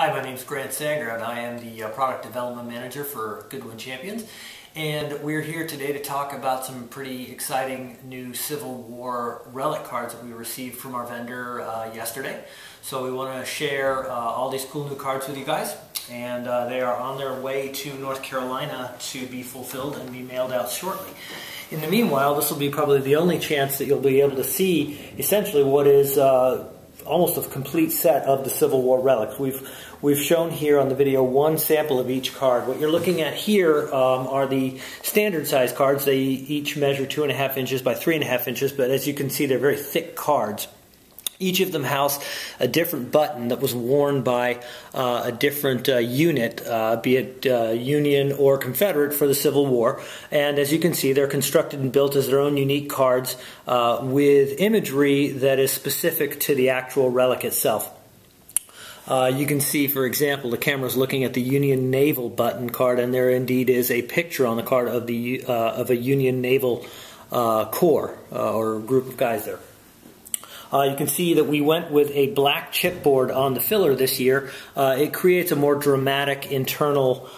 Hi, my name is Grant Sandground. I am the Product Development Manager for Goodwin Champions, and we're here today to talk about some pretty exciting new Civil War relic cards that we received from our vendor yesterday. So we want to share all these cool new cards with you guys, and they are on their way to North Carolina to be fulfilled and be mailed out shortly. In the meanwhile, this will be probably the only chance that you'll be able to see essentially what is almost a complete set of the Civil War relics. We've shown here on the video one sample of each card. What you're looking at here are the standard size cards. They each measure 2.5 inches by 3.5 inches, but as you can see, they're very thick cards. Each of them house a different button that was worn by a different unit, be it Union or Confederate, for the Civil War. And as you can see, they're constructed and built as their own unique cards with imagery that is specific to the actual relic itself. You can see, for example, the camera's looking at the Union Naval button card, and there indeed is a picture on the card of a Union Naval Corps or group of guys there. You can see that we went with a black chipboard on the filler this year. It creates a more dramatic internal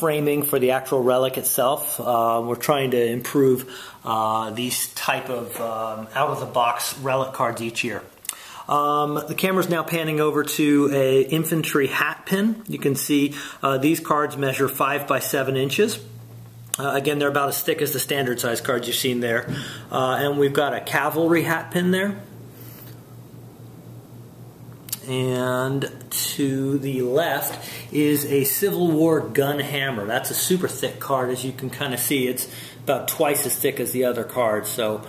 framing for the actual relic itself. We're trying to improve these type of out-of-the-box relic cards each year. The camera's now panning over to an infantry hat pin. You can see these cards measure 5 by 7 inches. Again, they're about as thick as the standard size cards you've seen there. And we've got a cavalry hat pin there. And to the left is a Civil War gun hammer. That's a super thick card, as you can kind of see. It's about twice as thick as the other cards. So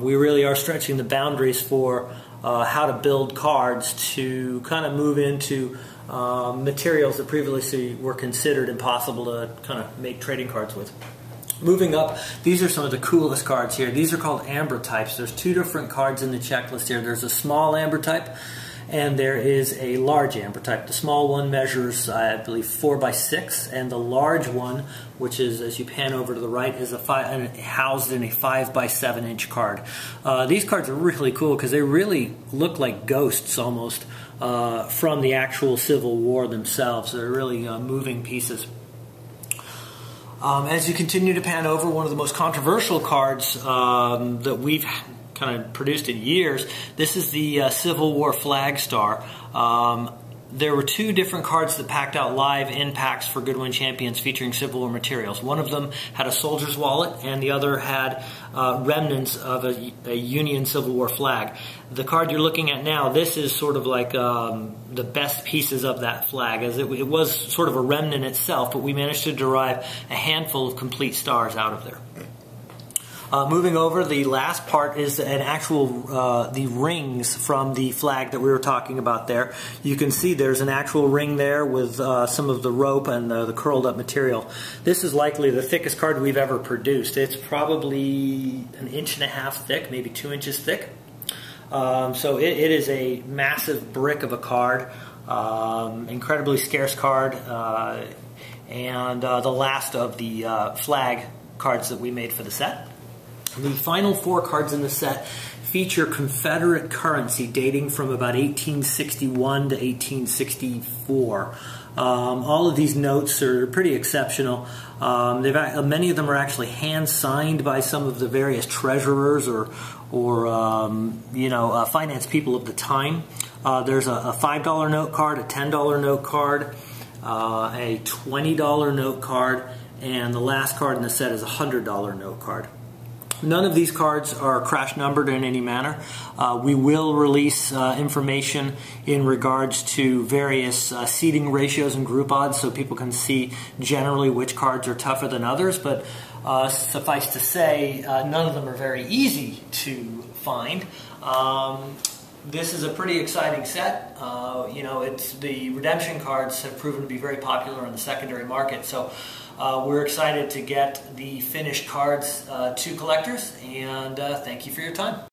we really are stretching the boundaries for how to build cards to kind of move into materials that previously were considered impossible to kind of make trading cards with. Moving up, these are some of the coolest cards here. These are called amber types. There's two different cards in the checklist here. There's a small amber type, and there is a large amber type. The small one measures, I believe, 4 by 6, and the large one, which is, as you pan over to the right, is housed in a 5 by 7 inch card. These cards are really cool because they really look like ghosts almost from the actual Civil War themselves. They're really moving pieces. As you continue to pan over, one of the most controversial cards that we've kind of produced in years, this is the Civil War flag star. There were two different cards that packed out live in packs for Goodwin Champions featuring Civil War materials. One of them had a soldier's wallet, and the other had remnants of a Union Civil War flag. The card you're looking at now, this is sort of like the best pieces of that flag, as it was sort of a remnant itself, but we managed to derive a handful of complete stars out of there. Moving over, the last part is an actual, the rings from the flag that we were talking about there. You can see there's an actual ring there with some of the rope and the curled up material. This is likely the thickest card we've ever produced. It's probably 1.5 inches thick, maybe 2 inches thick. So it is a massive brick of a card, incredibly scarce card, and the last of the flag cards that we made for the set. The final 4 cards in the set feature Confederate currency dating from about 1861 to 1864. All of these notes are pretty exceptional. Many of them are actually hand-signed by some of the various treasurers or finance people of the time. There's a $5 note card, a $10 note card, a $20 note card, and the last card in the set is a $100 note card. None of these cards are crash numbered in any manner. We will release information in regards to various seeding ratios and group odds so people can see generally which cards are tougher than others, but suffice to say, none of them are very easy to find. This is a pretty exciting set. The redemption cards have proven to be very popular in the secondary market, so we're excited to get the finished cards to collectors, and thank you for your time.